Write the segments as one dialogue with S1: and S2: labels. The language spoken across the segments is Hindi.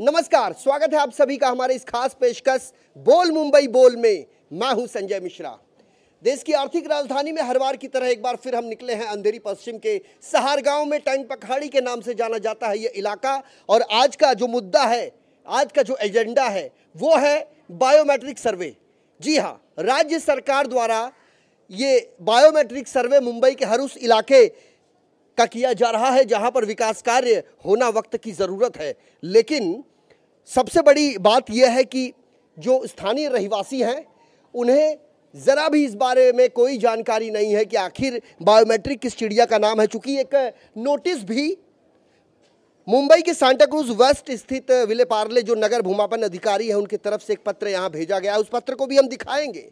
S1: नमस्कार, स्वागत है आप सभी का हमारे इस खास पेशकश बोल मुंबई बोल में। मैं हूं संजय मिश्रा। देश की आर्थिक राजधानी में हर बार की तरह एक बार फिर हम निकले हैं अंधेरी पश्चिम के सहारगांव में। टैंक पखाड़ी के नाम से जाना जाता है ये इलाका। और आज का जो मुद्दा है, आज का जो एजेंडा है वो है बायोमेट्रिक सर्वे। जी हाँ, राज्य सरकार द्वारा ये बायोमेट्रिक सर्वे मुंबई के हर उस इलाके का किया जा रहा है जहां पर विकास कार्य होना वक्त की ज़रूरत है। लेकिन सबसे बड़ी बात यह है कि जो स्थानीय रहवासी हैं उन्हें ज़रा भी इस बारे में कोई जानकारी नहीं है कि आखिर बायोमेट्रिक किस चिड़िया का नाम है। चूंकि एक नोटिस भी मुंबई के सांता क्रूज वेस्ट स्थित विले पार्ले जो नगर भूमापन अधिकारी है उनकी तरफ से एक पत्र यहाँ भेजा गया है, उस पत्र को भी हम दिखाएंगे।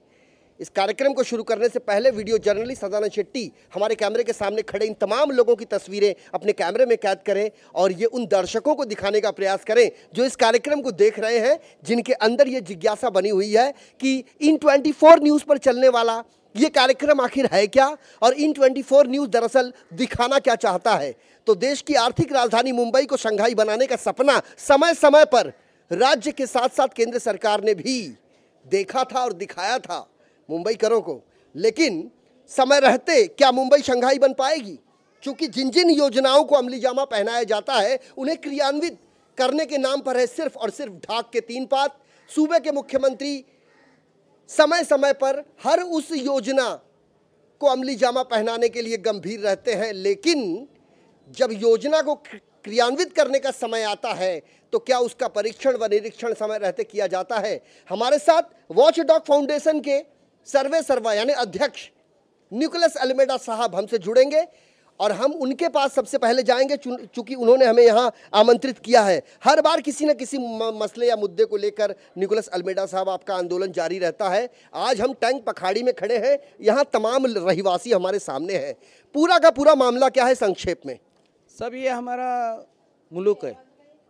S1: इस कार्यक्रम को शुरू करने से पहले वीडियो जर्नलिस्ट सदानंद शेट्टी हमारे कैमरे के सामने खड़े इन तमाम लोगों की तस्वीरें अपने कैमरे में कैद करें और ये उन दर्शकों को दिखाने का प्रयास करें जो इस कार्यक्रम को देख रहे हैं, जिनके अंदर ये जिज्ञासा बनी हुई है कि इन 24 न्यूज़ पर चलने वाला ये कार्यक्रम आखिर है क्या और इन 24 न्यूज़ दरअसल दिखाना क्या चाहता है। तो देश की आर्थिक राजधानी मुंबई को शंघाई बनाने का सपना समय समय पर राज्य के साथ साथ केंद्र सरकार ने भी देखा था और दिखाया था मुंबईकरों को। लेकिन समय रहते क्या मुंबई शंघाई बन पाएगी? क्योंकि जिन जिन योजनाओं को अमली जामा पहनाया जाता है उन्हें क्रियान्वित करने के नाम पर है सिर्फ और सिर्फ ढाक के 3 पात। सूबे के मुख्यमंत्री समय समय पर हर उस योजना को अमली जामा पहनाने के लिए गंभीर रहते हैं, लेकिन जब योजना को क्रियान्वित करने का समय आता है तो क्या उसका परीक्षण व निरीक्षण समय रहते किया जाता है? हमारे साथ वॉचडॉग फाउंडेशन के सर्वे सर्वा यानी अध्यक्ष निकोलस अल्मेडा साहब हमसे जुड़ेंगे और हम उनके पास सबसे पहले जाएंगे चूंकि उन्होंने हमें यहाँ आमंत्रित किया है। हर बार किसी न किसी मसले या मुद्दे को लेकर निकोलस अल्मेडा साहब आपका आंदोलन जारी रहता है। आज हम टैंक पखाड़ी में खड़े हैं, यहाँ तमाम रहवासी हमारे सामने हैं। पूरा का पूरा मामला क्या है संक्षेप में?
S2: सब ये हमारा मुल्क है,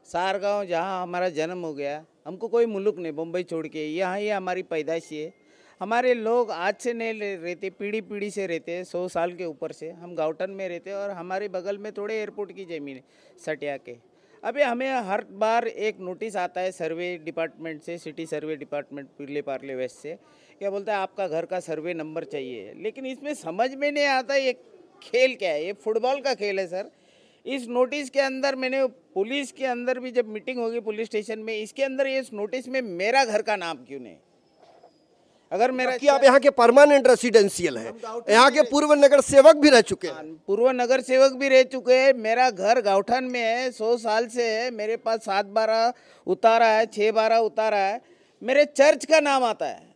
S2: सहारगांव जहाँ हमारा जन्म हो गया। हमको कोई मुल्क नहीं, मुंबई छोड़ के यहाँ ये हमारी पैदाइश है। हमारे लोग आज से नहीं रहते, पीढ़ी पीढ़ी से रहते हैं, 100 साल के ऊपर से हम गाउटन में रहते हैं और हमारे बगल में थोड़े एयरपोर्ट की ज़मीन है सटिया के। अभी हमें हर बार एक नोटिस आता है सर्वे डिपार्टमेंट से, city survey department Vile Parle waste से, क्या बोलता है आपका घर का सर्वे नंबर चाहिए। लेकिन इसमें समझ में नहीं आता ये खेल क्या है। ये फुटबॉल का खेल है सर। इस नोटिस के अंदर मैंने पुलिस के अंदर भी जब मीटिंग होगी पुलिस स्टेशन में, इसके अंदर इस नोटिस में मेरा घर का नाम क्यों नहीं? अगर मेरा
S1: कि आप यहाँ के परमानेंट रेसिडेंशियल हैं, यहाँ के पूर्व नगर सेवक भी रह चुके हैं।
S2: पूर्व नगर सेवक भी रह चुके हैं। मेरा घर गाउठन में है, 100 साल से है। मेरे पास 7/12 उतारा है, 6/12 उतारा है। मेरे चर्च का नाम आता है,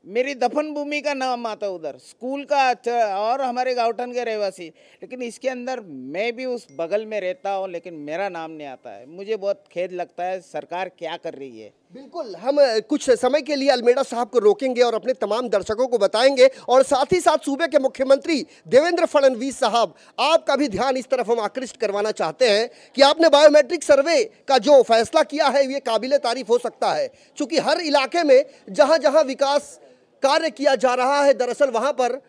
S2: मेरी दफन भूमि का नाम आता है उधर, स्कूल का और हमारे गाउठन के रहवासी। लेकिन इसके अंदर मैं भी उस बगल में रहता हूँ लेकिन मेरा नाम नहीं आता है। मुझे बहुत खेद लगता है, सरकार क्या कर रही है।
S1: बिल्कुल, हम कुछ समय के लिए अल्मेडा साहब को रोकेंगे और अपने तमाम दर्शकों को बताएंगे और साथ ही साथ सूबे के मुख्यमंत्री देवेंद्र फडणवीस साहब, आपका भी ध्यान इस तरफ हम आकृष्ट करवाना चाहते हैं कि आपने बायोमेट्रिक सर्वे का जो फैसला किया है ये काबिले तारीफ हो सकता है। चूंकि हर इलाके में जहां जहां विकास कार्य किया जा रहा है दरअसल वहां पर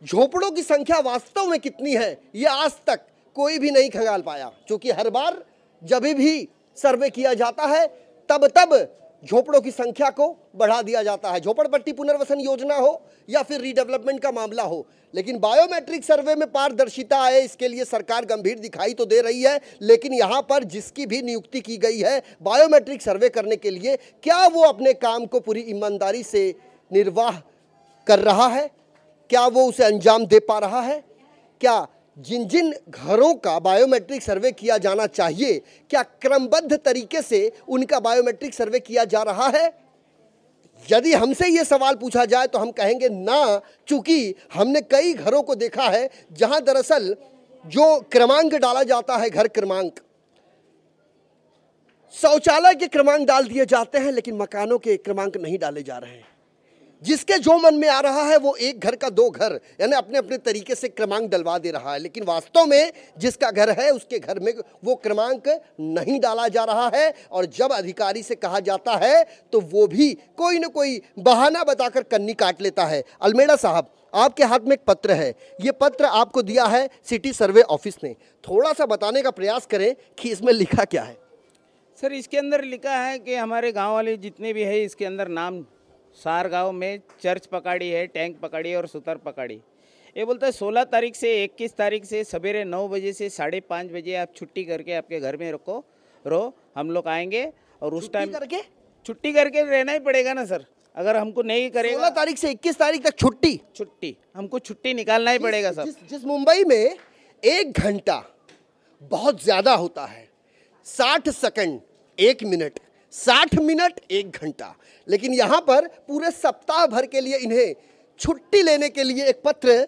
S1: झोपड़ों की संख्या वास्तव में कितनी है ये आज तक कोई भी नहीं खंगाल पाया। क्योंकि हर बार जब भी सर्वे किया जाता है तब झोपड़ों की संख्या को बढ़ा दिया जाता है, झोपड़पट्टी पुनर्वसन योजना हो या फिर रीडेवलपमेंट का मामला हो। लेकिन बायोमेट्रिक सर्वे में पारदर्शिता आए इसके लिए सरकार गंभीर दिखाई तो दे रही है, लेकिन यहाँ पर जिसकी भी नियुक्ति की गई है बायोमेट्रिक सर्वे करने के लिए, क्या वो अपने काम को पूरी ईमानदारी से निर्वाह कर रहा है? क्या वो उसे अंजाम दे पा रहा है? क्या जिन जिन घरों का बायोमेट्रिक सर्वे किया जाना चाहिए क्या क्रमबद्ध तरीके से उनका बायोमेट्रिक सर्वे किया जा रहा है? यदि हमसे ये सवाल पूछा जाए तो हम कहेंगे ना, चूंकि हमने कई घरों को देखा है जहां दरअसल जो क्रमांक डाला जाता है, घर क्रमांक, शौचालय के क्रमांक डाल दिए जाते हैं लेकिन मकानों के क्रमांक नहीं डाले जा रहे हैं। जिसके जो मन में आ रहा है वो एक घर का 2 घर यानी अपने अपने तरीके से क्रमांक डलवा दे रहा है, लेकिन वास्तव में जिसका घर है उसके घर में वो क्रमांक नहीं डाला जा रहा है। और जब अधिकारी से कहा जाता है तो वो भी कोई न कोई बहाना बताकर कन्नी काट लेता है। अल्मेडा साहब, आपके हाथ में एक पत्र है, ये पत्र आपको दिया है सिटी सर्वे ऑफिस ने, थोड़ा सा बताने का प्रयास करें कि इसमें लिखा क्या है।
S2: सर इसके अंदर लिखा है कि हमारे गांव वाले जितने भी है इसके अंदर नाम सार गांव में चर्च पकड़ी है, टैंक पकड़ी और सुतर पकड़ी। ये बोलता है 16 तारीख से 21 तारीख से सवेरे 9 बजे से 5:30 बजे आप छुट्टी करके आपके घर में रहो, हम लोग आएंगे और उस टाइम छुट्टी करके रहना ही पड़ेगा ना सर। अगर हमको नहीं करेगा
S1: 16 तारीख से 21 तारीख तक छुट्टी
S2: हमको छुट्टी निकालना ही पड़ेगा सर।
S1: जिस मुंबई में 1 घंटा बहुत ज्यादा होता है, 60 सेकंड 1 मिनट, 60 मिनट 1 घंटा, लेकिन यहाँ पर पूरे सप्ताह भर के लिए इन्हें छुट्टी लेने के लिए एक पत्र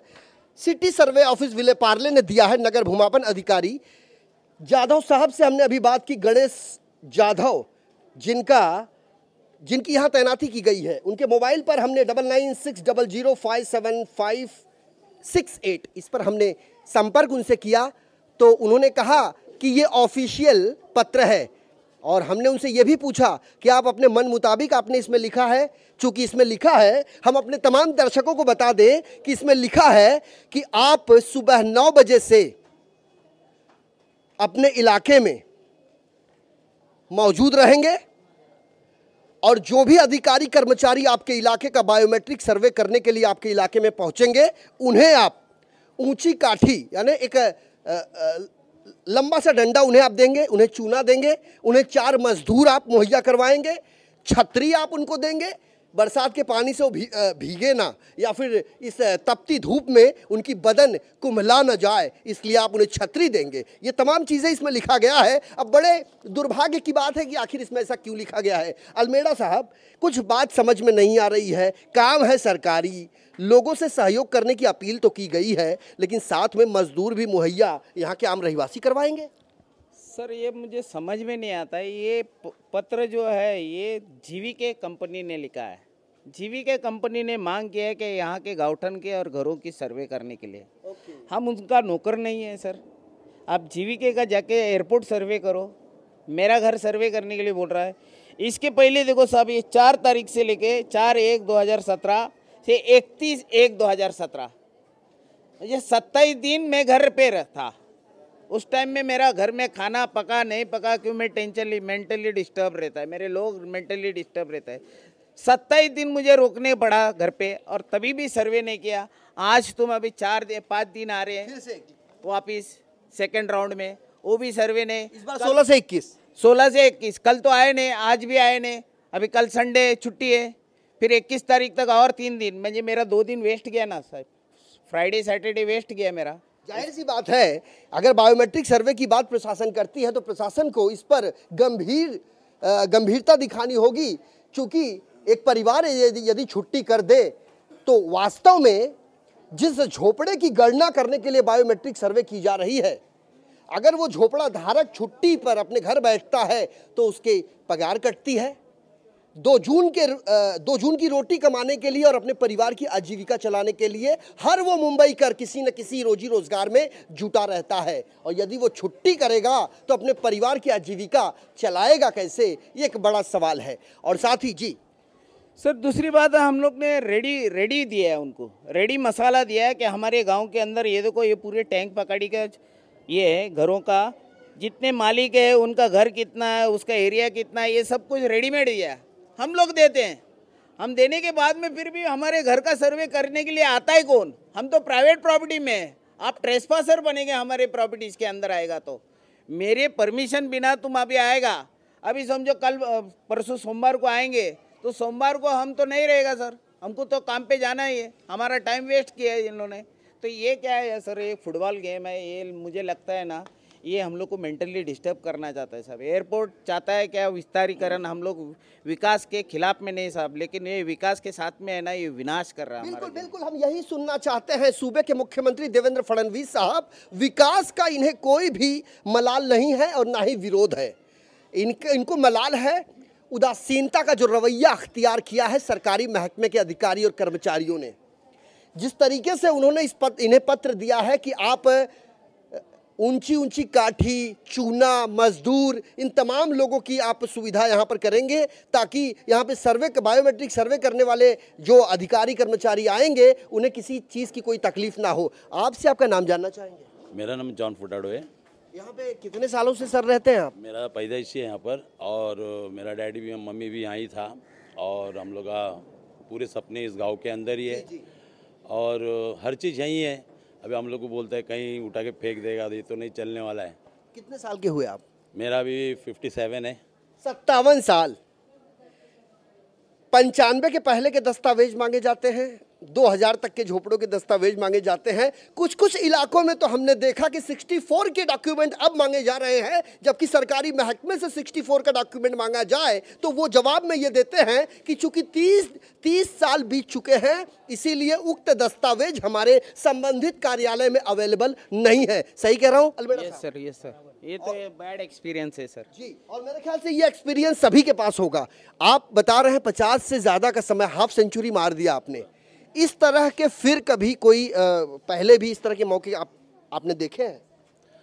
S1: city survey office Vile Parle ने दिया है। नगर भूमापन अधिकारी जाधव साहब से हमने अभी बात की, गणेश जाधव जिनकी यहाँ तैनाती की गई है, उनके मोबाइल पर हमने 9960057568 इस पर हमने संपर्क उनसे किया, तो उन्होंने कहा कि ये ऑफिशियल पत्र है और हमने उनसे ये भी पूछा कि आप अपने मन मुताबिक आपने इसमें लिखा है। चूंकि इसमें लिखा है, हम अपने तमाम दर्शकों को बता दें कि इसमें लिखा है कि आप सुबह 9 बजे से अपने इलाके में मौजूद रहेंगे और जो भी अधिकारी कर्मचारी आपके इलाके का बायोमेट्रिक सर्वे करने के लिए आपके इलाके में पहुंचेंगे, उन्हें आप ऊंची काठी यानी एक लंबा सा डंडा उन्हें आप देंगे, उन्हें चूना देंगे, उन्हें 4 मजदूर आप मुहैया करवाएंगे, छतरी आप उनको देंगे, बरसात के पानी से वो भीगे ना या फिर इस तपती धूप में उनकी बदन कुम्हला न जाए, इसलिए आप उन्हें छतरी देंगे। ये तमाम चीज़ें इसमें लिखा गया है। अब बड़े दुर्भाग्य की बात है कि आखिर इसमें ऐसा क्यों लिखा गया है। अलमेड़ा साहब, कुछ बात समझ में नहीं आ रही है। काम है सरकारी, लोगों से सहयोग करने की अपील तो की गई है, लेकिन साथ में मजदूर भी मुहैया यहाँ के आम रहवासी करवाएंगे।
S2: सर ये मुझे समझ में नहीं आता है। ये पत्र जो है ये जीवीके कंपनी ने लिखा है। जीवीके कंपनी ने मांग किया है कि यहाँ के गाँवठन के और घरों की सर्वे करने के लिए। हम उनका नौकर नहीं है सर। आप जीवीके का जाके एयरपोर्ट सर्वे करो, मेरा घर सर्वे करने के लिए बोल रहा है। इसके पहले देखो साहब, ये 4 तारीख से लेके 4/1/2017 से 31/1/2017, ये 27 दिन मैं घर पे था। उस टाइम में मेरा घर में खाना पका नहीं पका, क्यों मैं मेंटली डिस्टर्ब रहता है, मेरे लोग मेंटली डिस्टर्ब रहता है। 27 दिन मुझे रोकने पड़ा घर पे और तभी भी सर्वे नहीं किया। आज तुम अभी 5 दिन आ रहे हैं वापिस सेकेंड राउंड में, वो भी सर्वे नहीं।
S1: इस बार 16 से 21
S2: कल तो आए नहीं, आज भी आए नहीं। अभी कल संडे छुट्टी है, फिर 21 तारीख तक और 3 दिन, मुझे मेरा 2 दिन वेस्ट गया ना साहब, फ्राइडे सैटरडे वेस्ट गया मेरा।
S1: जाहिर सी बात है, अगर बायोमेट्रिक सर्वे की बात प्रशासन करती है तो प्रशासन को इस पर गंभीरता दिखानी होगी। क्योंकि एक परिवार यदि छुट्टी कर दे तो वास्तव में जिस झोपड़े की गणना करने के लिए बायोमेट्रिक सर्वे की जा रही है, अगर वो झोपड़ा धारक छुट्टी पर अपने घर बैठता है तो उसके पगार कटती है। 2 जून की रोटी कमाने के लिए और अपने परिवार की आजीविका चलाने के लिए हर वो मुंबई कर किसी न किसी रोजी रोजगार में जुटा रहता है, और यदि वो छुट्टी करेगा तो अपने परिवार की आजीविका चलाएगा कैसे, ये एक बड़ा सवाल है। और साथ ही जी
S2: सर दूसरी बात है, हम लोग ने रेडी दिया है उनको, रेडी मसाला दिया है कि हमारे गांव के अंदर ये देखो, ये पूरे टैंक पकड़ी का ये है, घरों का जितने मालिक है उनका घर कितना है, उसका एरिया कितना है, ये सब कुछ रेडीमेड दिया है, हम लोग देते हैं। हम देने के बाद में फिर भी हमारे घर का सर्वे करने के लिए आता है कौन? हम तो प्राइवेट प्रॉपर्टी में है, आप ट्रेसपासर बनेंगे हमारे प्रॉपर्टीज के अंदर आएगा तो। मेरे परमिशन बिना तुम अभी आएगा, अभी समझो कल परसों सोमवार को आएंगे तो सोमवार को हम तो नहीं रहेगा सर, हमको तो काम पे जाना ही है, हमारा टाइम वेस्ट किया है इन्होंने। तो ये क्या है सर, ये फुटबॉल गेम है, ये मुझे लगता है ना ये हम लोग को मेंटली डिस्टर्ब करना चाहता है साहब। एयरपोर्ट चाहता है क्या विस्तारीकरण, हम लोग विकास के खिलाफ में नहीं साहब, लेकिन ये विकास के साथ में है ना, ये विनाश कर रहा है।
S1: बिल्कुल बिल्कुल, हम यही सुनना चाहते हैं सूबे के मुख्यमंत्री देवेंद्र फडणवीस साहब। विकास का इन्हें कोई भी मलाल नहीं है और ना ही विरोध है, इनको मलाल है उदासीनता का जो रवैया अख्तियार किया है सरकारी महकमे के अधिकारी और कर्मचारियों ने। जिस तरीके से उन्होंने इन्हें पत्र दिया है कि आप ऊंची ऊंची काठी, चूना, मजदूर, इन तमाम लोगों की आप सुविधा यहाँ पर करेंगे ताकि यहाँ पे बायोमेट्रिक सर्वे करने वाले जो अधिकारी कर्मचारी आएंगे उन्हें किसी चीज़ की कोई तकलीफ ना हो। आपसे आपका नाम जानना चाहेंगे?
S3: मेरा नाम जॉन फुटाडो है।
S1: यहाँ पे कितने सालों से सर रहते हैं आप?
S3: मेरा पैदाइश है यहाँ पर, और मेरा डैडी भी मम्मी भी यहाँ ही था, और हम लोग का पूरे सपने इस गांव के अंदर ही है, और हर चीज़ यहीं है। अभी हम लोग को बोलता है कहीं उठा के फेंक देगा तो ये तो नहीं चलने वाला है।
S1: कितने साल के हुए आप?
S3: मेरा भी 57 है।
S1: 57 साल। 95 के पहले के दस्तावेज मांगे जाते हैं, 2000 तक के झोपड़ों के दस्तावेज मांगे जाते हैं। कुछ कुछ इलाकों में तो हमने देखा कि 64 के डॉक्यूमेंट अब मांगे जा रहे हैं, जबकि सरकारी महकमे से 64 का डॉक्यूमेंट मांगा जाए तो वो जवाब में ये देते हैं कि चूंकि 30 साल बीत चुके हैं इसीलिए उक्त दस्तावेज हमारे संबंधित कार्यालय में अवेलेबल नहीं है। सही कह रहा हूँ अलमेड़ा साहब?
S2: यस सर, ये तो बैड एक्सपीरियंस है सर
S1: जी। और मेरे ख्याल से ये एक्सपीरियंस सभी के पास होगा। आप बता रहे हैं 50 से ज़्यादा का समय, हाफ सेंचुरी मार दिया आपने। इस तरह के फिर कभी कोई पहले भी इस तरह के मौके आपने देखे हैं?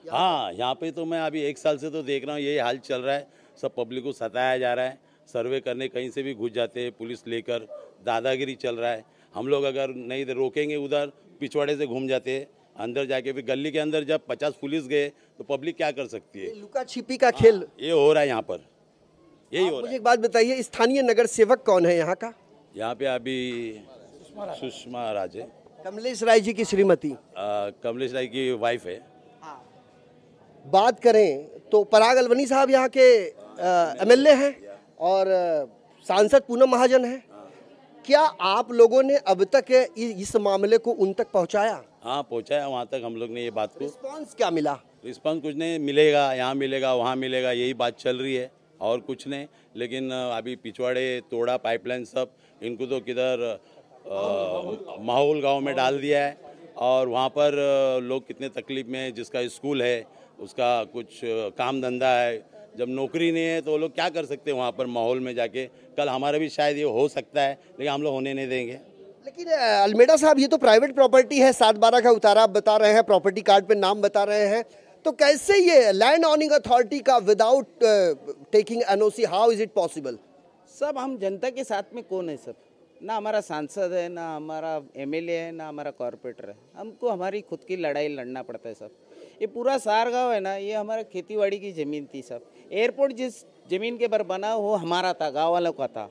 S3: हाँ, यहाँ पे तो मैं अभी 1 साल से तो देख रहा हूँ, यही हाल चल रहा है। सब पब्लिक को सताया जा रहा है, सर्वे करने कहीं से भी घुस जाते हैं पुलिस लेकर, दादागिरी चल रहा है। हम लोग अगर नहीं रोकेंगे उधर पिछवाड़े से घूम जाते हैं अंदर जाके, फिर गली के अंदर जब 50 पुलिस गए तो पब्लिक क्या कर सकती है?
S1: लुका छिपी का खेल
S3: ये हो रहा है यहाँ पर, यही हो रहा
S1: मुझे एक बात बताइए, स्थानीय नगर सेवक कौन है यहाँ का?
S3: है। यहाँ पे अभी सुषमा राजे,
S1: कमलेश राय जी की श्रीमती,
S3: कमलेश राय की वाइफ है।
S1: बात करें तो पराग अलवनी साहब यहाँ के एमएलए हैं और सांसद पूनम महाजन हैं। क्या आप लोगों ने अब तक इस मामले को उन तक पहुँचाया?
S3: हाँ, पहुँचाया वहाँ तक हम लोग ने ये बात को।
S1: रिस्पॉन्स क्या मिला?
S3: रिस्पॉन्स कुछ नहीं, मिलेगा यहाँ मिलेगा वहाँ मिलेगा, यही बात चल रही है और कुछ नहीं। लेकिन अभी पिछवाड़े तोड़ा पाइपलाइन सब, इनको तो किधर माहौल गांव में डाल दिया है, और वहाँ पर लोग कितने तकलीफ में हैं। जिसका स्कूल है उसका कुछ काम धंधा है, जब नौकरी नहीं है तो वो लोग क्या कर सकते हैं वहाँ पर माहौल में जाके। कल हमारा भी शायद ये हो सकता है, लेकिन हम लोग होने नहीं देंगे।
S1: लेकिन अलमेड़ा साहब, ये तो प्राइवेट प्रॉपर्टी है, 7/12 का उतारा आप बता रहे हैं, प्रॉपर्टी कार्ड पे नाम बता रहे हैं, तो कैसे ये लैंड ऑनिंग अथॉरिटी का without taking NOC, how is it possible?
S2: सब हम जनता के साथ में कौन है? सब ना हमारा सांसद है, ना हमारा एमएलए है, ना हमारा कॉरपोरेटर है। हमको हमारी खुद की लड़ाई लड़ना पड़ता है सब। ये पूरा सार गाँव है ना, ये हमारा खेतीबाड़ी की ज़मीन थी सब। एयरपोर्ट जिस ज़मीन के पर बना वो हमारा था, गाँव वालों का था।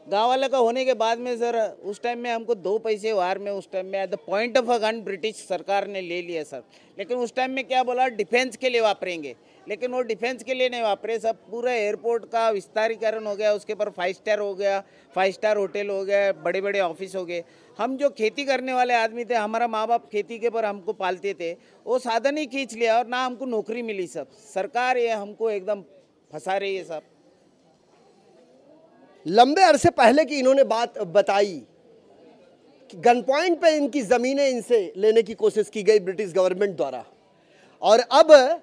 S2: गाँव वाले का होने के बाद में सर उस टाइम में हमको 2 पैसे वार में उस टाइम में at the point of a gun British सरकार ने ले लिया सर। लेकिन उस टाइम में क्या बोला, डिफेंस के लिए वापरेंगे, लेकिन वो डिफेंस के लिए नहीं वापरे। सब पूरा एयरपोर्ट का विस्तारीकरण हो गया, उसके ऊपर 5 स्टार हो गया, 5 स्टार होटल हो गया, बड़े बड़े ऑफिस हो गए। हम जो खेती करने वाले आदमी थे, हमारा माँ बाप खेती के पर हमको पालते थे, वो साधन ही खींच लिया और ना हमको नौकरी मिली। सब सरकार ये हमको एकदम फंसा रही है सब।
S1: लंबे अरसे पहले की इन्होंने बात बताई कि गन पॉइंट पे इनकी ज़मीनें इनसे लेने की कोशिश की गई ब्रिटिश गवर्नमेंट द्वारा, और अब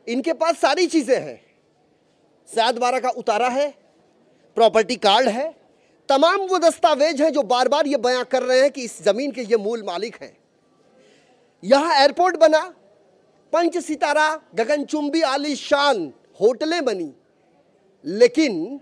S1: इनके पास सारी चीज़ें हैं। 7/12 का उतारा है, प्रॉपर्टी कार्ड है, तमाम वो दस्तावेज हैं जो बार बार ये बयां कर रहे हैं कि इस ज़मीन के ये मूल मालिक हैं। यहाँ एयरपोर्ट बना, 5 सितारा गगनचुंबी आलीशान होटलें बनी, लेकिन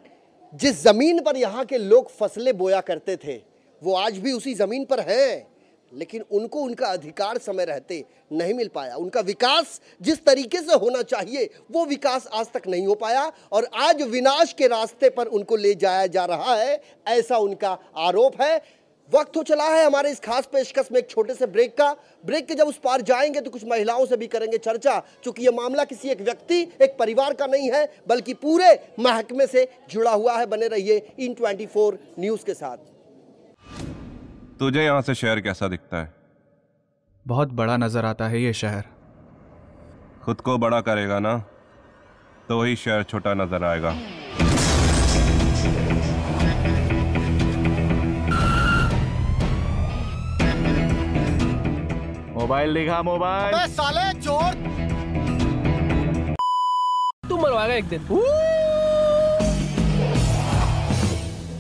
S1: जिस ज़मीन पर यहाँ के लोग फसलें बोया करते थे वो आज भी उसी ज़मीन पर है, लेकिन उनको उनका अधिकार समय रहते नहीं मिल पाया। उनका विकास जिस तरीके से होना चाहिए वो विकास आज तक नहीं हो पाया, और आज विनाश के रास्ते पर उनको ले जाया जा रहा है, ऐसा उनका आरोप है। वक्त हो चला है हमारे इस खास पेशकश में एक छोटे से ब्रेक का। ब्रेक के जब उस पार जाएंगे तो कुछ महिलाओं से भी करेंगे चर्चा, क्योंकि ये मामला किसी एक व्यक्ति, एक परिवार का नहीं है, बल्कि पूरे महकमे से जुड़ा हुआ है। बने रहिए इन 24 न्यूज़ के साथ।
S4: तुझे यहाँ से शहर कैसा दिखता है?
S5: बहुत बड़ा नजर आता है ये शहर।
S4: खुद को बड़ा करेगा ना तो वही शहर छोटा नजर आएगा।
S5: मोबाइल दिखा, मोबाइल।
S1: अबे साले चोर,
S6: तू मरवाएगा एक दिन।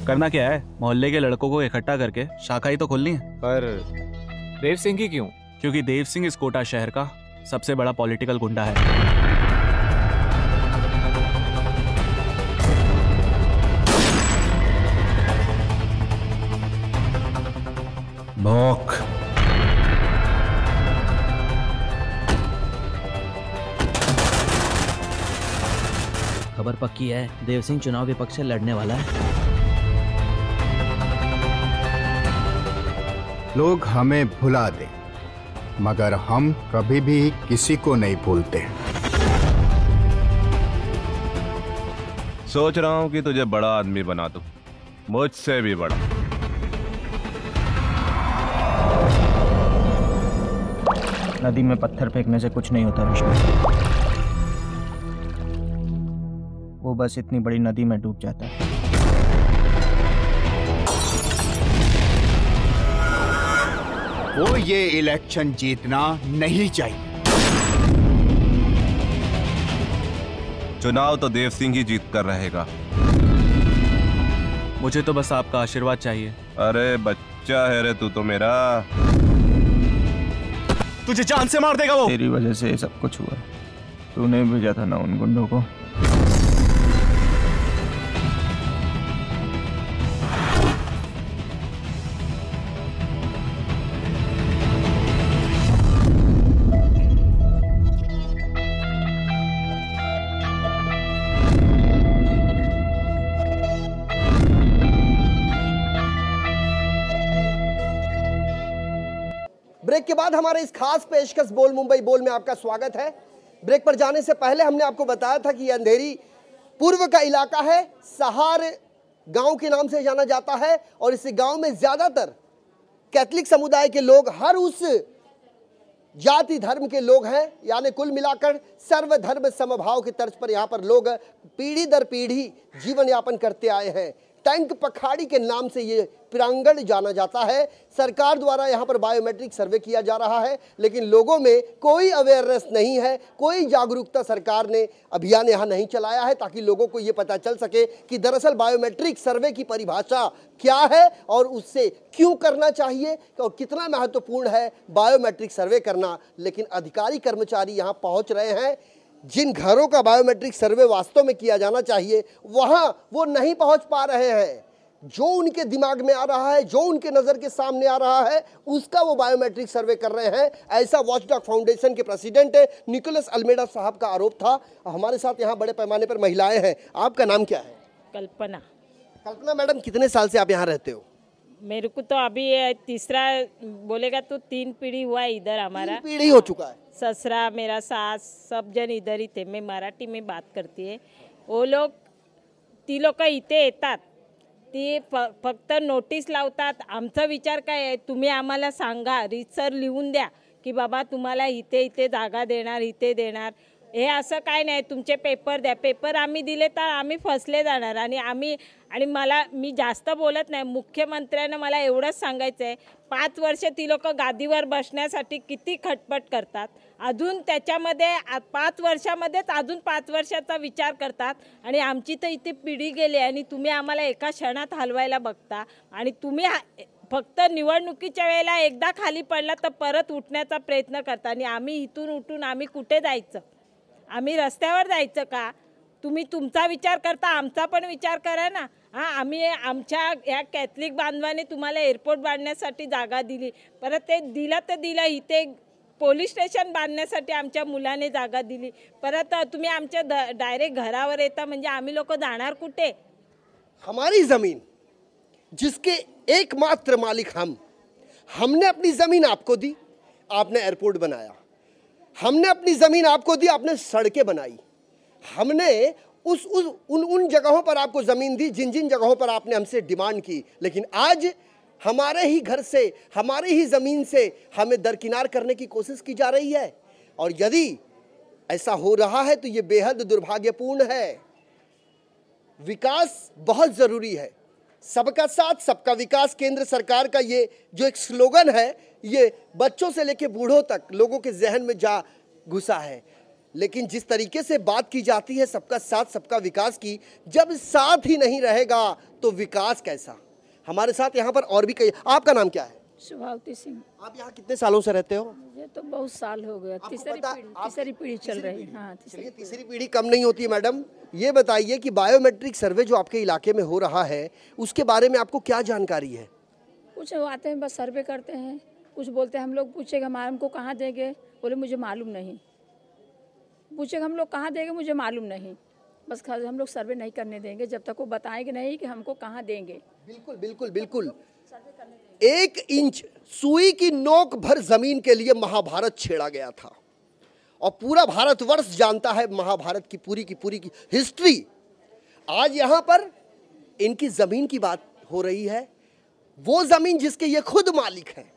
S5: करना क्या है? मोहल्ले के लड़कों को इकट्ठा करके शाखा ही तो खोलनी है।
S6: पर देव सिंह की क्यों?
S5: क्योंकि देव सिंह इस कोटा शहर का सबसे बड़ा पॉलिटिकल गुंडा है।
S4: भौंक।
S7: पक्की है, देव सिंह चुनाव विपक्ष से लड़ने वाला है।
S8: लोग हमें भुला दें, मगर हम कभी भी किसी को नहीं भूलते।
S4: सोच रहा हूँ कि तुझे बड़ा आदमी बना दूं, मुझसे भी बड़ा।
S9: नदी में पत्थर फेंकने से कुछ नहीं होता विष्णु, वो बस इतनी बड़ी नदी में डूब जाता है।
S8: वो ये इलेक्शन जीतना नहीं चाहिए।
S4: चुनाव तो देव सिंह ही जीत कर रहेगा।
S5: मुझे तो बस आपका आशीर्वाद चाहिए।
S4: अरे बच्चा है रे तू तो मेरा।
S5: तुझे जान से मार देगा वो।
S9: तेरी वजह से ये सब कुछ हुआ, तूने भेजा था ना उन गुंडों को।
S1: ब्रेक के बाद हमारे इस खास पेशकश बोल मुंबई बोल में आपका स्वागत है। ब्रेक पर जाने से पहले हमने आपको बताया था कि यह अंधेरी पूर्व का इलाका है, सहार गांव के नाम से जाना जाता है और इस गांव में ज्यादातर कैथलिक समुदाय के लोग, हर उस जाति धर्म के लोग हैं, यानी कुल मिलाकर सर्वधर्म समभाव के तर्ज पर यहाँ पर लोग पीढ़ी दर पीढ़ी जीवन यापन करते आए हैं। टैंक पखाड़ी के नाम से ये प्रांगण जाना जाता है। सरकार द्वारा यहाँ पर बायोमेट्रिक सर्वे किया जा रहा है, लेकिन लोगों में कोई अवेयरनेस नहीं है, कोई जागरूकता सरकार ने अभियान यहाँ नहीं चलाया है ताकि लोगों को ये पता चल सके कि दरअसल बायोमेट्रिक सर्वे की परिभाषा क्या है और उससे क्यों करना चाहिए और कितना महत्वपूर्ण है बायोमेट्रिक सर्वे करना। लेकिन अधिकारी कर्मचारी यहाँ पहुँच रहे हैं, जिन घरों का बायोमेट्रिक सर्वे वास्तव में किया जाना चाहिए वहां वो नहीं पहुंच पा रहे हैं। जो उनके दिमाग में आ रहा है, जो उनके नजर के सामने आ रहा है, उसका वो बायोमेट्रिक सर्वे कर रहे हैं। ऐसा वॉचडॉग फाउंडेशन के प्रेसिडेंट निकोलस अल्मेडा साहब का आरोप था। हमारे साथ यहाँ बड़े पैमाने पर महिलाएं हैं। आपका नाम क्या है?
S10: कल्पना।
S1: कल्पना मैडम, कितने साल से आप यहाँ रहते हो?
S10: मेरे को तो अभी तीसरा बोलेगा तो 3 पीढ़ी हुआ है इधर हमारा।
S1: 3 पीढ़ी हो चुका है।
S10: ससरा, मेरा सास, सब जन इधर ही थे। मैं मराठी में बात करती है। वो लोग ती लोक इथे येतात, ती फक्त नोटीस लावतात। आमचा विचार काय आहे, तुम्ही आम्हाला सांगा, रीतसर लिहून द्या की बाबा तुम्हाला इथे इथे जागा देणार, इथे देणार। हे असं काय नाही, तुमचे पेपर द्या। पेपर आम्ही दिले तर आम्ही फसले जाणार। आणि मी जास्त बोलत नाही। मुख्यमंत्र्यांना मला एवढंच सांगायचं आहे, 5 वर्ष ती लोक गादीवर बसण्यासाठी किती खटपट करतात। अजून त्याच्यामध्ये 5 वर्षामध्येच अजून 5 वर्षाचा विचार करतात आणि आमची तर इथे पिढी गेली आणि तुम्ही आम्हाला एका क्षणात हलवायला बघता आणि तुम्ही फक्त निवडणुकीच्या वेळेला एकदा खाली पडला तर परत उठण्याचा प्रयत्न करता आणि आम्ही इथून उठून आम्ही कुठे जायचं? आम्ही रस्त्यावर जायचं का? तुम्ही तुमचा विचार करता, आमचा पण विचार करा ना। हां, आम्ही आमच्या या कॅथलिक बांधवाने तुम्हाला एअरपोर्ट बांधण्यासाठी जागा दिली, परत ते दिलं तर दिलं, इथे पोलीस स्टेशन बांधण्यासाठी आमच्या मुलाने जागा दिली, परत तुम्ही आमच्या डायरेक्ट घरावर येता, म्हणजे आम्ही लोक जाणार कुठे?
S1: हमारी जमीन जिसके एकमात्र मालिक हमने अपनी जमीन आपको दी, आपने एयरपोर्ट बनाया। हमने अपनी जमीन आपको दी, आपने सड़कें बनाई। हमने उन जगहों पर आपको जमीन दी जिन जिन जगहों पर आपने हमसे डिमांड की, लेकिन आज हमारे ही घर से, हमारी ही जमीन से हमें दरकिनार करने की कोशिश की जा रही है। और यदि ऐसा हो रहा है तो ये बेहद दुर्भाग्यपूर्ण है। विकास बहुत जरूरी है, सबका साथ सबका विकास केंद्र सरकार का ये जो एक स्लोगन है, ये बच्चों से लेकर बूढ़ों तक लोगों के जहन में जा घुसा है। लेकिन जिस तरीके से बात की जाती है सबका साथ सबका विकास की, जब साथ ही नहीं रहेगा तो विकास कैसा? हमारे साथ यहाँ पर और भी कई। आपका नाम क्या है?
S10: शुभावती सिंह।
S1: आप यहाँ कितने सालों से रहते हो?
S10: मुझे तो बहुत साल हो गया, तीसरी पीढ़ी चल रही है। हाँ,
S1: तीसरी पीढ़ी कम नहीं होती है मैडम। ये बताइए कि बायोमेट्रिक सर्वे जो आपके इलाके में हो रहा है उसके बारे में आपको क्या जानकारी है?
S11: कुछ आते हैं बस सर्वे करते हैं, कुछ बोलते हैं। हम लोग पूछेगा हमको कहाँ देंगे, बोले मुझे मालूम नहीं। पूछेगा हम लोग कहाँ देंगे, मुझे मालूम नहीं। बस हम लोग सर्वे नहीं करने देंगे जब तक वो बताएंगे नहीं कि हमको कहाँ देंगे।
S1: बिल्कुल बिल्कुल बिल्कुल। 1 इंच सुई की नोक भर जमीन के लिए महाभारत छेड़ा गया था और पूरा भारतवर्ष जानता है महाभारत की पूरी की हिस्ट्री। आज यहां पर इनकी जमीन की बात हो रही है, वो जमीन जिसके ये खुद मालिक हैं।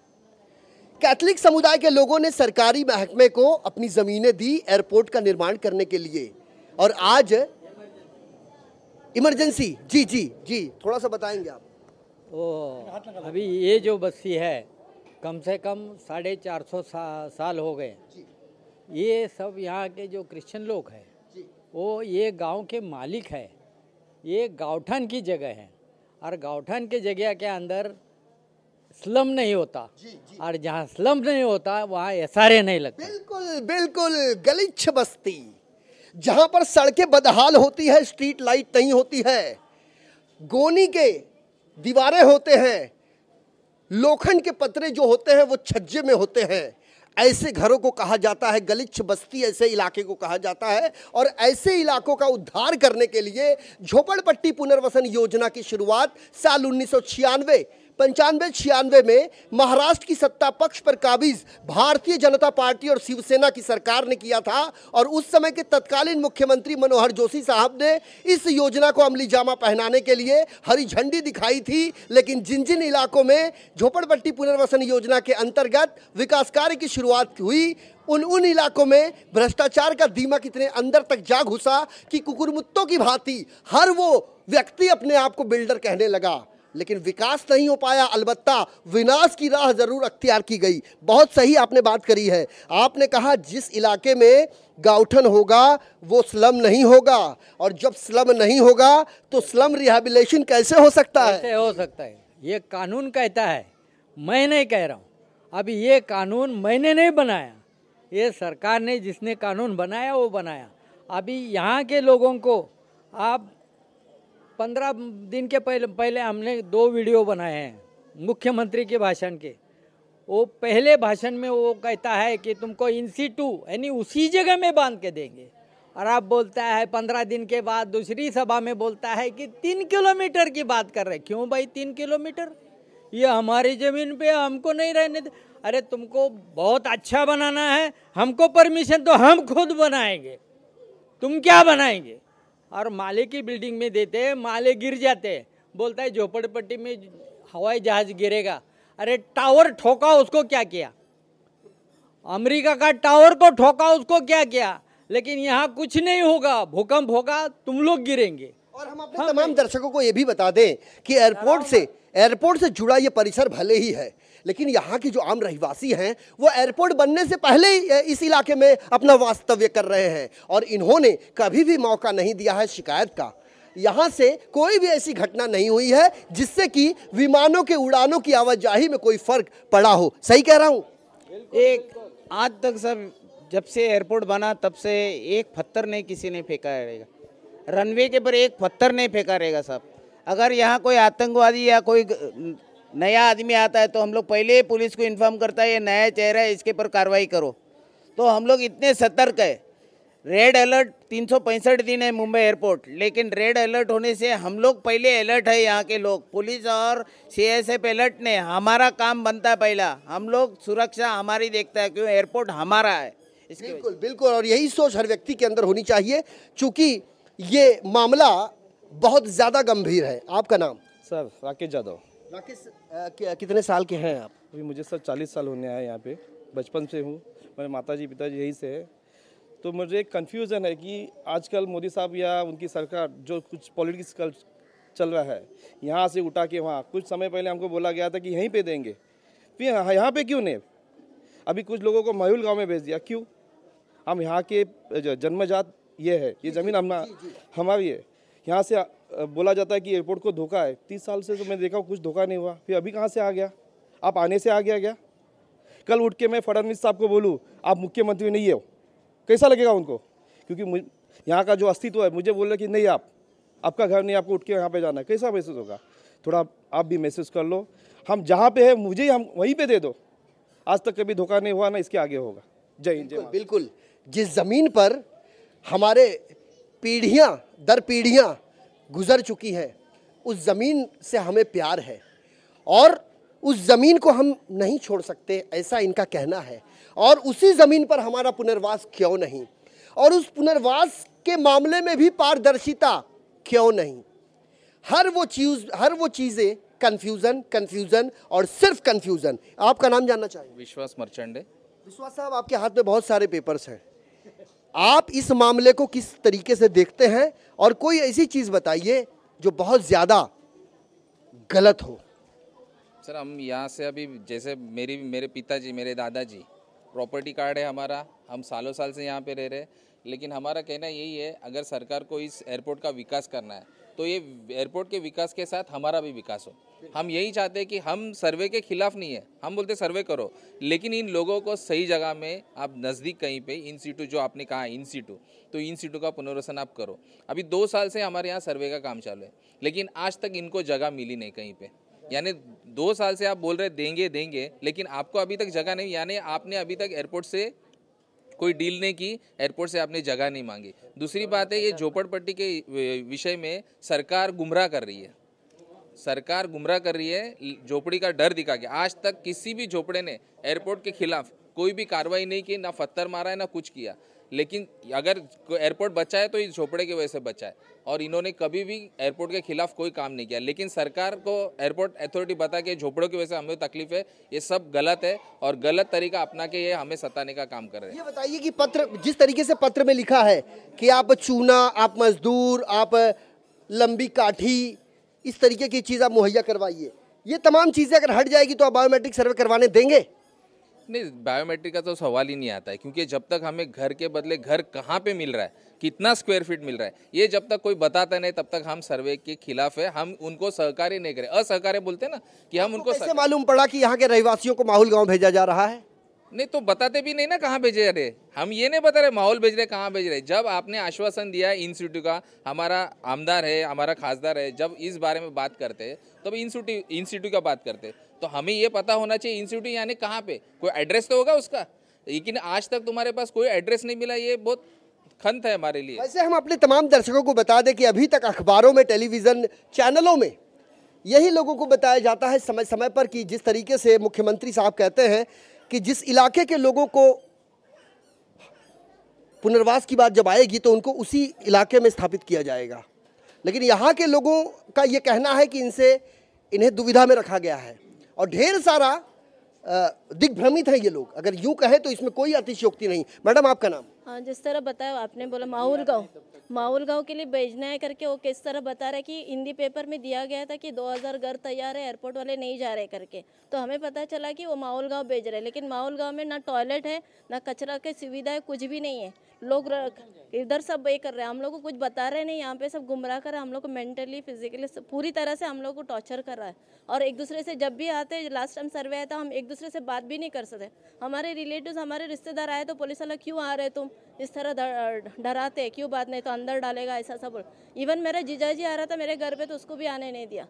S1: कैथलिक समुदाय के लोगों ने सरकारी महकमे को अपनी जमीनें दी एयरपोर्ट का निर्माण करने के लिए, और आज इमरजेंसी। जी जी जी, थोड़ा सा बताएंगे आप।
S12: अभी ये जो बस्ती है कम से कम 450 साल हो गए। ये सब यहाँ के जो क्रिश्चियन लोग हैं वो ये गांव के मालिक है। ये गाँवठान की जगह है और गाँवठान के जगह के अंदर स्लम नहीं होता, और जहाँ स्लम नहीं होता वहाँ एसआरए नहीं लगता।
S1: बिल्कुल बिल्कुल, गलिच्छ बस्ती जहां पर सड़कें बदहाल होती है, स्ट्रीट लाइट नहीं होती है, गोनी के दीवारें होते हैं, लोखंड के पतरे जो होते हैं वो छज्जे में होते हैं, ऐसे घरों को कहा जाता है गलिच्छ बस्ती। ऐसे इलाके को कहा जाता है। और ऐसे इलाकों का उद्धार करने के लिए झोपड़पट्टी पुनर्वसन योजना की शुरुआत साल 1995-96 में महाराष्ट्र की सत्ता पक्ष पर काबिज भारतीय जनता पार्टी और शिवसेना की सरकार ने किया था। और उस समय के तत्कालीन मुख्यमंत्री मनोहर जोशी साहब ने इस योजना को अमली जामा पहनाने के लिए हरी झंडी दिखाई थी। लेकिन जिन जिन इलाकों में झोपड़पट्टी पुनर्वसन योजना के अंतर्गत विकास कार्य की शुरुआत हुई, उन इलाकों में भ्रष्टाचार का दीमक इतने अंदर तक जा घुसा कि कुकुरमुत्तों की भांति हर वो व्यक्ति अपने आप को बिल्डर कहने लगा। लेकिन विकास नहीं हो पाया, अलबत्ता विनाश की राह जरूर अख्तियार की गई। बहुत सही आपने बात करी है। आपने कहा जिस इलाके में गाँवठन होगा वो स्लम नहीं होगा, और जब स्लम नहीं होगा तो स्लम रिहैबिलिटेशन कैसे हो सकता है?
S12: कैसे हो सकता है? ये कानून कहता है, मैं नहीं कह रहा हूँ। अभी ये कानून मैंने नहीं बनाया, ये सरकार ने जिसने कानून बनाया वो बनाया। अभी यहाँ के लोगों को आप 15 दिन के पहले हमने 2 वीडियो बनाए हैं मुख्यमंत्री के भाषण के। वो पहले भाषण में वो कहता है कि तुमको इन सीटू यानी उसी जगह में बांध के देंगे, और आप बोलता है 15 दिन के बाद दूसरी सभा में बोलता है कि 3 किलोमीटर की बात कर रहे। क्यों भाई 3 किलोमीटर? ये हमारी ज़मीन पे हमको नहीं रहने दे। अरे तुमको बहुत अच्छा बनाना है, हमको परमिशन तो हम खुद बनाएंगे, तुम क्या बनाएंगे? और माले की बिल्डिंग में देते हैं, माले गिर जाते हैं, बोलता है झोपड़पट्टी में हवाई जहाज गिरेगा। अरे टावर ठोका, उसको क्या किया? अमेरिका का टावर को ठोका, उसको क्या किया? लेकिन यहाँ कुछ नहीं होगा, भूकंप होगा, तुम लोग गिरेंगे।
S1: और हम अपने तमाम दर्शकों को ये भी बता दें कि एयरपोर्ट से जुड़ा ये परिसर भले ही है, लेकिन यहाँ के जो आम रहवासी हैं वो एयरपोर्ट बनने से पहले ही इस इलाके में अपना वास्तव्य कर रहे हैं, और इन्होंने कभी भी मौका नहीं दिया है शिकायत का। यहाँ से कोई भी ऐसी घटना नहीं हुई है जिससे कि विमानों के उड़ानों की आवाजाही में कोई फर्क पड़ा हो। सही कह रहा हूँ?
S2: एक आज तक सब जब से एयरपोर्ट बना तब से एक पत्थर नहीं किसी ने फेंका रहेगा, रनवे के पर एक पत्थर नहीं फेंका रहेगा साहब। अगर यहाँ कोई आतंकवादी या कोई नया आदमी आता है तो हम लोग पहले पुलिस को इन्फॉर्म करता है ये नया चेहरा है, इसके पर कार्रवाई करो। तो हम लोग इतने सतर्क है। रेड अलर्ट 365 दिन है मुंबई एयरपोर्ट, लेकिन रेड अलर्ट होने से हम लोग पहले अलर्ट है। यहाँ के लोग पुलिस और CSF अलर्ट ने, हमारा काम बनता है पहला, हम लोग सुरक्षा हमारी देखता है, क्यों एयरपोर्ट हमारा है।
S1: बिल्कुल बिल्कुल, और यही सोच हर व्यक्ति के अंदर होनी चाहिए, चूंकि ये मामला बहुत ज़्यादा गंभीर है। आपका नाम?
S13: सर राकेश यादव।
S1: राकेश, कितने साल के हैं आप?
S13: अभी मुझे सर 40 साल होने आए यहाँ पे, बचपन से हूँ। मेरे माताजी पिताजी यहीं से है। तो मुझे एक कन्फ्यूज़न है कि आजकल मोदी साहब या उनकी सरकार जो कुछ पॉलिटिक्स चल रहा है, यहाँ से उठा के वहाँ, कुछ समय पहले हमको बोला गया था कि यहीं पे देंगे, फिर यहाँ पे क्यों नहीं? अभी कुछ लोगों को महूल गांव में भेज दिया, क्यों? हम यहाँ के जन्मजात ये है, ये ज़मीन हमारी है। यहाँ से बोला जाता है कि एयरपोर्ट को धोखा है। 30 साल से तो मैं देखा हूँ कुछ धोखा नहीं हुआ, फिर अभी कहाँ से आ गया? आप आने से आ गया क्या? कल उठ के मैं फडणवीस साहब को बोलूँ आप मुख्यमंत्री नहीं हो, कैसा लगेगा उनको? क्योंकि यहाँ का जो अस्तित्व है, मुझे बोल रहे कि नहीं आपका घर नहीं, आपको उठ के यहाँ पे जाना है, कैसा महसूस होगा? थोड़ा आप भी महसूस कर लो। हम जहाँ पे है मुझे हम वहीं पे दे दो। आज तक कभी धोखा नहीं हुआ, ना इसके आगे होगा। जय हिंद।
S1: बिल्कुल, जिस ज़मीन पर हमारे पीढ़ियां दर पीढ़ियां गुजर चुकी हैं, उस ज़मीन से हमें प्यार है और उस ज़मीन को हम नहीं छोड़ सकते, ऐसा इनका कहना है। और उसी ज़मीन पर हमारा पुनर्वास क्यों नहीं, और उस पुनर्वास के मामले में भी पारदर्शिता क्यों नहीं। हर वो चीज़ें कन्फ्यूज़न और सिर्फ कन्फ्यूज़न। आपका नाम जानना चाहिए।
S14: विश्वास मर्चेंडे।
S1: विश्वास साहब, आपके हाथ में बहुत सारे पेपर्स हैं, आप इस मामले को किस तरीके से देखते हैं, और कोई ऐसी चीज़ बताइए जो बहुत ज़्यादा गलत हो।
S14: सर, हम यहाँ से अभी जैसे मेरे पिताजी, मेरे दादाजी, प्रॉपर्टी कार्ड है हमारा, हम सालों साल से यहाँ पे रह रहे हैं, लेकिन हमारा कहना यही है, अगर सरकार को इस एयरपोर्ट का विकास करना है तो ये एयरपोर्ट के विकास के साथ हमारा भी विकास हो। हम यही चाहते हैं कि हम सर्वे के खिलाफ नहीं है, हम बोलते सर्वे करो, लेकिन इन लोगों को सही जगह में आप नज़दीक कहीं पे इन सीटू, जो आपने कहा इन सीटू, तो इन सीटू का पुनर्वसन आप करो। अभी 2 साल से हमारे यहाँ सर्वे का काम चालू है, लेकिन आज तक इनको जगह मिली नहीं कहीं पे। यानी 2 साल से आप बोल रहे देंगे, लेकिन आपको अभी तक जगह नहीं, यानी आपने अभी तक एयरपोर्ट से कोई डील नहीं की, एयरपोर्ट से आपने जगह नहीं मांगी। दूसरी बात है, ये झोपड़पट्टी के विषय में सरकार गुमराह कर रही है, सरकार गुमराह कर रही है, झोपड़ी का डर दिखा के। आज तक किसी भी झोपड़े ने एयरपोर्ट के खिलाफ कोई भी कार्रवाई नहीं की, ना पत्थर मारा है ना कुछ किया। लेकिन अगर एयरपोर्ट बचा है तो इस झोपड़े की वजह से बचा है, और इन्होंने कभी भी एयरपोर्ट के खिलाफ कोई काम नहीं किया। लेकिन सरकार को एयरपोर्ट अथॉरिटी बता के झोपड़ों की वजह से हमें तकलीफ है, ये सब गलत है और गलत तरीका अपना के ये हमें सताने का काम कर रहे हैं।
S1: ये बताइए कि पत्र, जिस तरीके से पत्र में लिखा है कि आप चूना, आप मजदूर, आप लंबी काठी, इस तरीके की चीज़ आप मुहैया करवाइए, ये तमाम चीज़ें अगर हट जाएगी तो आप बायोमेट्रिक सर्वे करवाने देंगे?
S14: नहीं, बायोमेट्रिक का तो सवाल ही नहीं आता है, क्योंकि जब तक हमें घर के बदले घर कहाँ पे मिल रहा है, कितना स्क्वायर फीट मिल रहा है, ये जब तक कोई बताता नहीं तब तक हम सर्वे के खिलाफ है। हम उनको सहकार्य नहीं करें, असहकार्य बोलते हैं ना, कि हम उनको
S1: कैसे मालूम पड़ा कि यहाँ के रहवासियों को माहौल गाँव भेजा जा रहा है?
S14: नहीं तो बताते भी नहीं ना कहाँ भेजे रहे, हम ये नहीं बता रहे माहौल भेज रहे कहाँ भेज रहे। जब आपने आश्वासन दिया है इंस्टीट्यूट का, हमारा आमदार है, हमारा खासदार है, जब इस बारे में बात करते हैं तब इंस्टीट्यूट का बात करते हैं, तो हमें ये पता होना चाहिए इंस्टीट्यूट यानी कहाँ पे, कोई एड्रेस तो होगा उसका। लेकिन आज तक तुम्हारे पास कोई एड्रेस नहीं मिला, ये बहुत खंत है हमारे लिए।
S1: वैसे हम अपने तमाम दर्शकों को बता दें कि अभी तक अखबारों में, टेलीविज़न चैनलों में यही लोगों को बताया जाता है समय समय पर कि जिस तरीके से मुख्यमंत्री साहब कहते हैं कि जिस इलाके के लोगों को पुनर्वास की बात जब आएगी तो उनको उसी इलाके में स्थापित किया जाएगा, लेकिन यहाँ के लोगों का ये कहना है कि इन्हें दुविधा में रखा गया है और ढेर सारा दिग्भ्रमित है ये लोग। अगर यूं कहें तो इसमें कोई अतिशयोक्ति नहीं। मैडम, आपका नाम?
S15: हाँ, जिस तरह बताया आपने, बोला माहौल गांव के लिए भेजना है करके, वो किस तरह बता रहे कि हिंदी पेपर में दिया गया था कि 2000 घर तैयार है, एयरपोर्ट वाले नहीं जा रहे करके, तो हमें पता चला कि वो माहौल गांव भेज रहे हैं। लेकिन माहौल गांव में ना टॉयलेट है, ना कचरा की सुविधा है, कुछ भी नहीं है। लोग इधर सब ये कर रहे हैं, हम लोग को कुछ बता रहे नहीं, यहाँ पे सब गुमराह कर रहे हैं हम लोग को, मेंटली फिजिकली पूरी तरह से हम लोग को टॉर्चर कर रहा है। और एक दूसरे से जब भी आते, लास्ट टाइम सर्वे आया था, हम एक दूसरे से बात भी नहीं कर सकते। हमारे रिलेटिव्स, हमारे रिश्तेदार आए तो पुलिस वाला क्यों आ रहे तुम, इस तरह डराते क्यों, बात नहीं तो अंदर डालेगा, ऐसा सब बोल। इवन मेरा जीजाजी आ रहा था मेरे घर पे तो उसको भी आने नहीं दिया,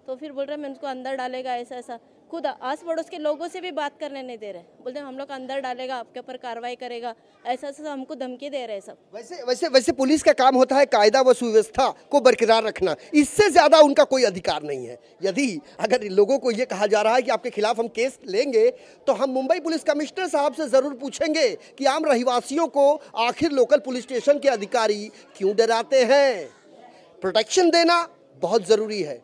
S15: तो फिर बोल रहे मैं उसको अंदर डालेगा, ऐसा। खुद आस पड़ोस के लोगों से भी बात करने नहीं दे रहे, बोलते हम लोग अंदर डालेगा, आपके ऊपर कार्रवाई करेगा, ऐसा हमको धमकी दे रहे हैं सब।
S1: वैसे पुलिस का काम होता है कायदा व सुव्यवस्था को बरकरार रखना, इससे ज्यादा उनका कोई अधिकार नहीं है। यदि अगर लोगों को ये कहा जा रहा है कि आपके खिलाफ हम केस लेंगे, तो हम मुंबई पुलिस कमिश्नर साहब से जरूर पूछेंगे कि आम रहवासियों को आखिर लोकल पुलिस स्टेशन के अधिकारी क्यों डराते हैं। प्रोटेक्शन देना बहुत जरूरी है,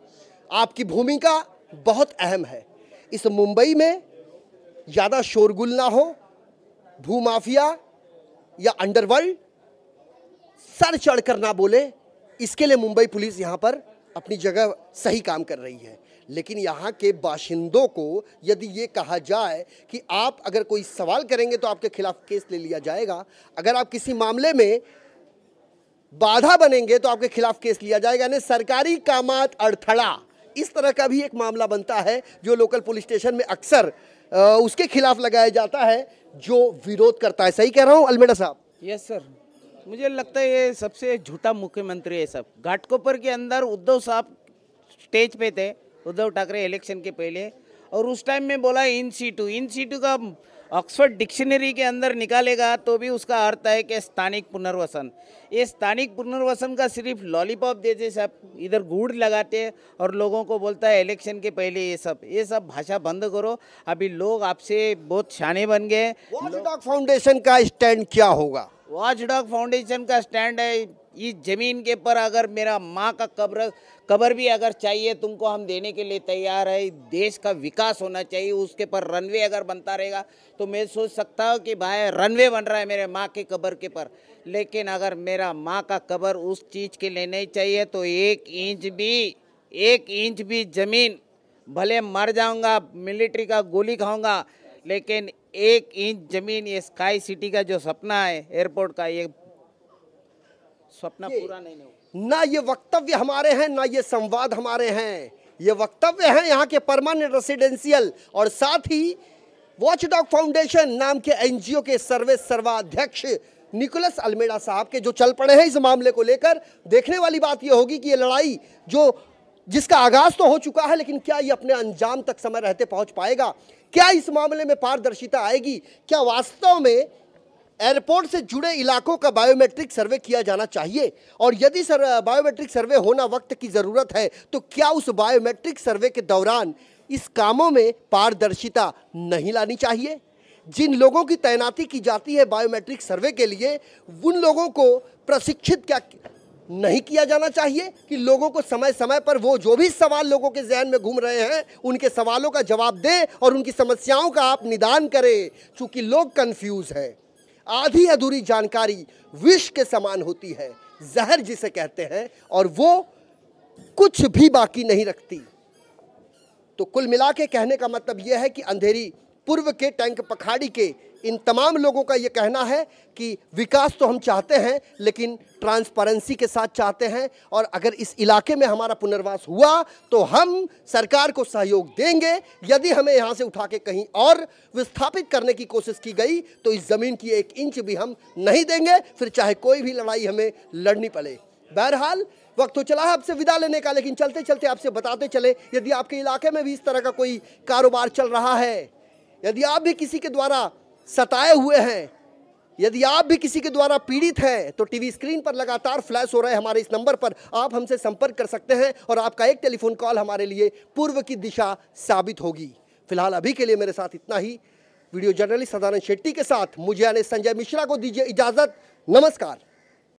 S1: आपकी भूमिका बहुत अहम है। इस मुंबई में ज़्यादा शोरगुल ना हो, भूमाफिया या अंडरवर्ल्ड सर चढ़कर ना बोले, इसके लिए मुंबई पुलिस यहाँ पर अपनी जगह सही काम कर रही है। लेकिन यहाँ के बाशिंदों को यदि ये कहा जाए कि आप अगर कोई सवाल करेंगे तो आपके खिलाफ केस ले लिया जाएगा, अगर आप किसी मामले में बाधा बनेंगे तो आपके खिलाफ केस लिया जाएगा, यानी सरकारी कामात अड़थड़ा, इस तरह का भी एक मामला बनता है जो लोकल पुलिस स्टेशन में अक्सर उसके खिलाफ लगाया जाता है जो विरोध करता है। सही कह रहा हूँ अल्मेडा साहब?
S2: यस सर, मुझे लगता है ये सबसे झूठा मुख्यमंत्री है सब। घाटकोपर के अंदर उद्धव साहब स्टेज पे थे, उद्धव ठाकरे इलेक्शन के पहले, और उस टाइम में बोला इन सीटू का ऑक्सफोर्ड डिक्शनरी के अंदर निकालेगा तो भी उसका अर्थ है कि स्थानिक पुनर्वसन। ये स्थानिक पुनर्वसन का सिर्फ लॉलीपॉप देते सब, इधर गुड़ लगाते हैं और लोगों को बोलता है इलेक्शन के पहले ये सब भाषा बंद करो। अभी लोग आपसे बहुत शाने बन गए।
S1: वॉचडॉग फाउंडेशन का स्टैंड क्या होगा?
S2: वॉचडॉग फाउंडेशन का स्टैंड है, इस जमीन के पर अगर मेरा माँ का कब्र भी अगर चाहिए तुमको हम देने के लिए तैयार है। देश का विकास होना चाहिए, उसके पर रनवे अगर बनता रहेगा तो मैं सोच सकता हूँ कि भाई रनवे बन रहा है मेरे माँ के कब्र के पर, लेकिन अगर मेरा माँ का कब्र उस चीज़ के लिए नहीं चाहिए तो एक इंच भी ज़मीन, भले मर जाऊंगा, मिलिट्री का गोली खाऊंगा, लेकिन 1 इंच ज़मीन, ये स्काई सिटी का जो सपना है एयरपोर्ट का, ये सपना पूरा नहीं होगा।
S1: ना ये वक्तव्य हमारे हैं, ना ये संवाद हमारे हैं, ये वक्तव्य हैं यहाँ के परमानेंट रेसिडेंशियल और साथ ही वॉचडॉग फाउंडेशन नाम के एनजीओ के सर्वाध्यक्ष निकोलस अल्मेडा साहब के, जो चल पड़े हैं इस मामले को लेकर। देखने वाली बात यह होगी कि ये लड़ाई जिसका आगाज तो हो चुका है, लेकिन क्या ये अपने अंजाम तक समय रहते पहुंच पाएगा? क्या इस मामले में पारदर्शिता आएगी? क्या वास्तव में एयरपोर्ट से जुड़े इलाकों का बायोमेट्रिक सर्वे किया जाना चाहिए? और यदि बायोमेट्रिक सर्वे होना वक्त की ज़रूरत है तो क्या उस बायोमेट्रिक सर्वे के दौरान इस कामों में पारदर्शिता नहीं लानी चाहिए? जिन लोगों की तैनाती की जाती है बायोमेट्रिक सर्वे के लिए, उन लोगों को प्रशिक्षित क्या नहीं किया जाना चाहिए कि लोगों को समय समय पर वो जो भी सवाल लोगों के जहन में घूम रहे हैं उनके सवालों का जवाब दें और उनकी समस्याओं का आप निदान करें? चूंकि लोग कंफ्यूज हैं। आधी अधूरी जानकारी विष के समान होती है, जहर जिसे कहते हैं, और वो कुछ भी बाकी नहीं रखती। तो कुल मिला के कहने का मतलब यह है कि अंधेरी पूर्व के टैंक पखाड़ी के इन तमाम लोगों का यह कहना है कि विकास तो हम चाहते हैं, लेकिन ट्रांसपेरेंसी के साथ चाहते हैं, और अगर इस इलाके में हमारा पुनर्वास हुआ तो हम सरकार को सहयोग देंगे। यदि हमें यहाँ से उठा के कहीं और विस्थापित करने की कोशिश की गई तो इस ज़मीन की 1 इंच भी हम नहीं देंगे, फिर चाहे कोई भी लड़ाई हमें लड़नी पड़े। बहरहाल वक्त तो चला है आपसे विदा लेने का, लेकिन चलते चलते आपसे बताते चले, यदि आपके इलाके में भी इस तरह का कोई कारोबार चल रहा है, यदि आप भी किसी के द्वारा सताए हुए हैं, यदि आप भी किसी के द्वारा पीड़ित हैं, तो टीवी स्क्रीन पर लगातार फ्लैश हो रहे हमारे इस नंबर पर आप हमसे संपर्क कर सकते हैं और आपका एक टेलीफोन कॉल हमारे लिए पूर्व की दिशा साबित होगी। फिलहाल अभी के लिए मेरे साथ इतना ही। वीडियो जर्नलिस्ट सदानंद शेट्टी के साथ मुझे यानी संजय मिश्रा को दीजिए इजाजत। नमस्कार।